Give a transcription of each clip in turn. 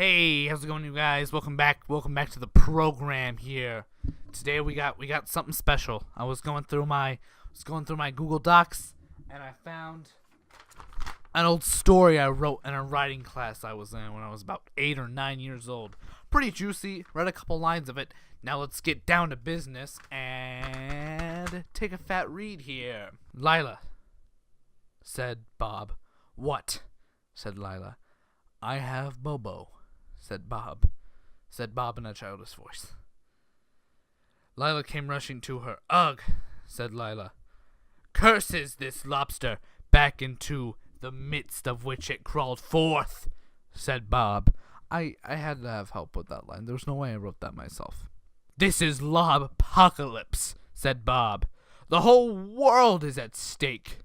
Hey, how's it going, you guys? Welcome back to the program here. Today we got something special. I was going through my Google Docs and I found an old story I wrote in a writing class I was in when I was about 8 or 9 years old. Pretty juicy. Read a couple lines of it. Now let's get down to business and take a fat read here. Lila, said Bob. What? Said Lila. I have Bobo, said Bob in a childish voice. Lila came rushing to her. Ugh, said Lila. Curses this lobster, back into the midst of which it crawled forth, said Bob. I had to have help with that line. There was no way I wrote that myself. This is Lobpocalypse, said Bob. The whole world is at stake.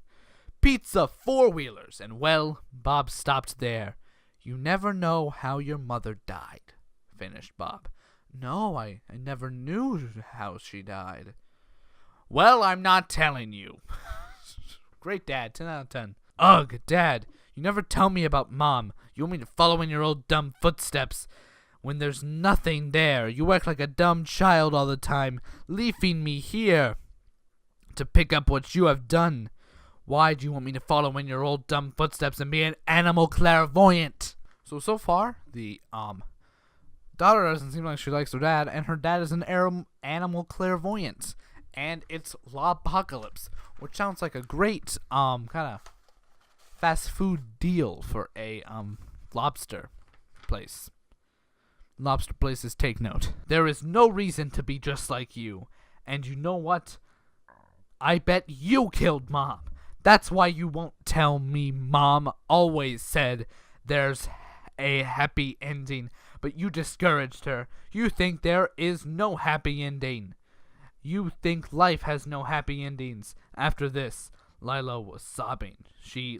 Pizza four-wheelers, and well, Bob stopped there. You never know how your mother died, finished Bob. No, I never knew how she died. Well, I'm not telling you. Great, Dad. 10 out of 10. Ugh, Dad, you never tell me about Mom. You want me to follow in your old dumb footsteps when there's nothing there. You act like a dumb child all the time, leaving me here to pick up what you have done. Why do you want me to follow in your old dumb footsteps and be an animal clairvoyant? So far, the daughter doesn't seem like she likes her dad, and her dad is an animal clairvoyant. And it's Lobpocalypse, which sounds like a great kind of fast food deal for a lobster place. Lobster places take note. There is no reason to be just like you. And you know what? I bet you killed Mom. That's why you won't tell me. Mom always said there's a happy ending, but you discouraged her. You think there is no happy ending. You think life has no happy endings. After this, Lila was sobbing. She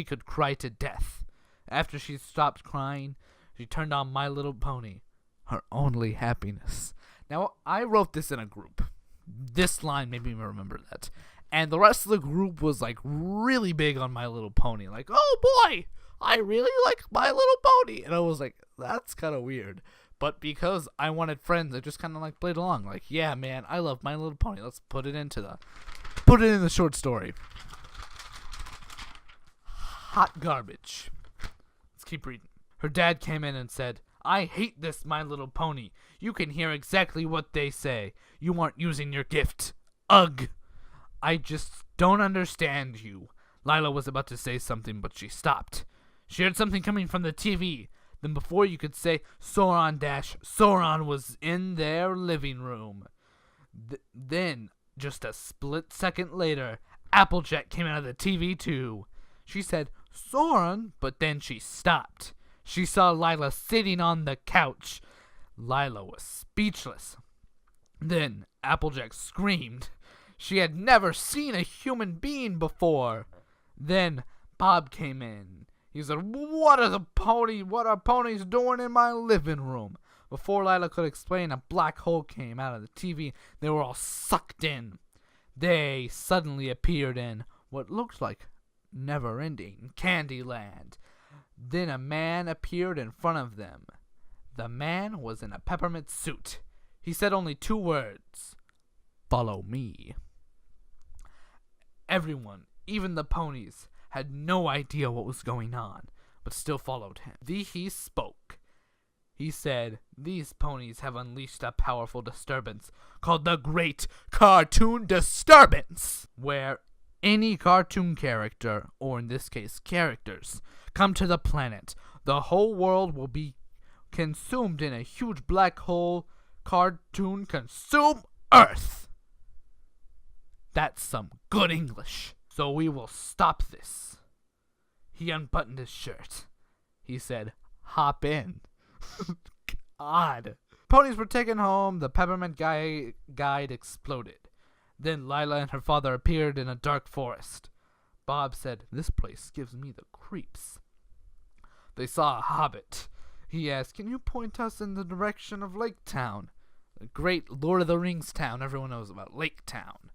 could cry to death. After she stopped crying, she turned on My Little Pony, her only happiness. Now, I wrote this in a group. This line made me remember that. And the rest of the group was like really big on My Little Pony. Like, oh boy, I really like My Little Pony. And I was like, that's kind of weird. But because I wanted friends, I just kind of like played along. Like, yeah, man, I love My Little Pony. Let's put it in the short story. Hot garbage. Let's keep reading. Her dad came in and said, I hate this My Little Pony. You can hear exactly what they say. You aren't using your gift. Ugh. I just don't understand you. Lila was about to say something, but she stopped. She heard something coming from the TV. Then before you could say Sauron was in their living room. Then, just a split second later, Applejack came out of the TV too. She said, Sauron, but then she stopped. She saw Lila sitting on the couch. Lila was speechless. Then Applejack screamed. She had never seen a human being before. Then Bob came in. He said, what are ponies doing in my living room? Before Lila could explain, a black hole came out of the TV. They were all sucked in. They suddenly appeared in what looked like never-ending Candyland. Then a man appeared in front of them. The man was in a peppermint suit. He said only 2 words. Follow me. Everyone, even the ponies, had no idea what was going on, but still followed him. He spoke. He said, these ponies have unleashed a powerful disturbance called the Great Cartoon Disturbance, where any cartoon character, or in this case characters, come to the planet. The whole world will be consumed in a huge black hole. Cartoon consume Earth. That's some good English. So we will stop this. He unbuttoned his shirt. He said, hop in. God. Ponies were taken home. The peppermint guide exploded. Then Lila and her father appeared in a dark forest. Bob said, this place gives me the creeps. They saw a hobbit. He asked, can you point us in the direction of Lake Town? The great Lord of the Rings town everyone knows about. Lake Town.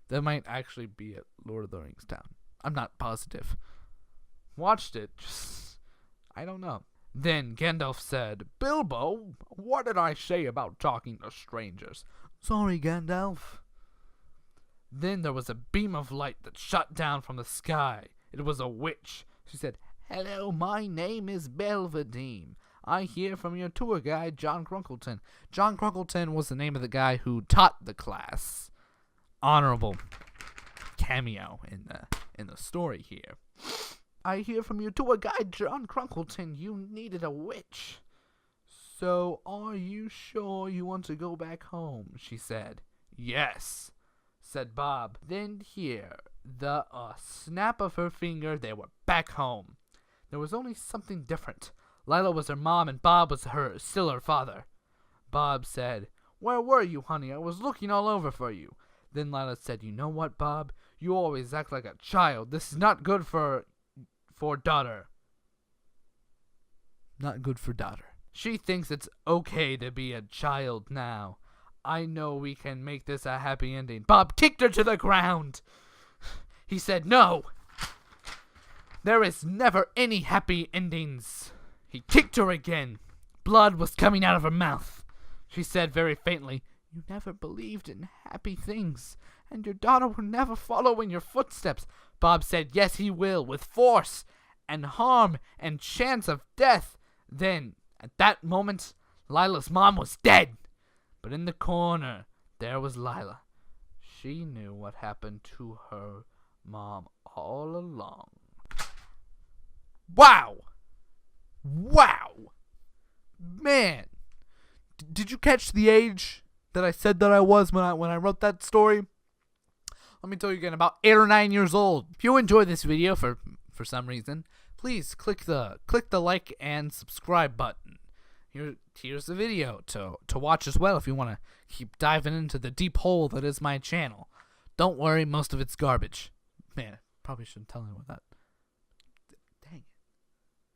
That might actually be at Lord of the Rings town. I'm not positive. Watched it. I don't know. Then Gandalf said, "Bilbo, what did I say about talking to strangers?" "Sorry, Gandalf." Then there was a beam of light that shot down from the sky. It was a witch. She said, "Hello, my name is Belvedere. I hear from your tour guide, John Crunkleton." John Crunkleton was the name of the guy who taught the class. Honorable cameo in the story here. "I hear from your tour guide, John Crunkleton, you needed a witch. So, are you sure you want to go back home?" she said. "Yes," said Bob. Then here, the snap of her finger, they were back home. There was only something different. Lila was her mom and Bob was still her father. Bob said, "Where were you, honey? I was looking all over for you." Then Lila said, "You know what, Bob? You always act like a child. This is not good for daughter." Not good for daughter. She thinks it's okay to be a child now. I know we can make this a happy ending. Bob kicked her to the ground. He said, "No. There is never any happy endings." He kicked her again. Blood was coming out of her mouth. She said very faintly, "You never believed in happy things, and your daughter will never follow in your footsteps." Bob said, "Yes, he will, with force and harm and chance of death." Then, at that moment, Lila's mom was dead. But in the corner, there was Lila. She knew what happened to her mom all along. Wow! Wow! Man! Did you catch the age that I said that I was when I wrote that story? Let me tell you again, about 8 or 9 years old. If you enjoyed this video for some reason, please click the like and subscribe button. Here's the video to watch as well if you want to keep diving into the deep hole that is my channel. Don't worry, most of it's garbage. Man, probably shouldn't tell anyone that.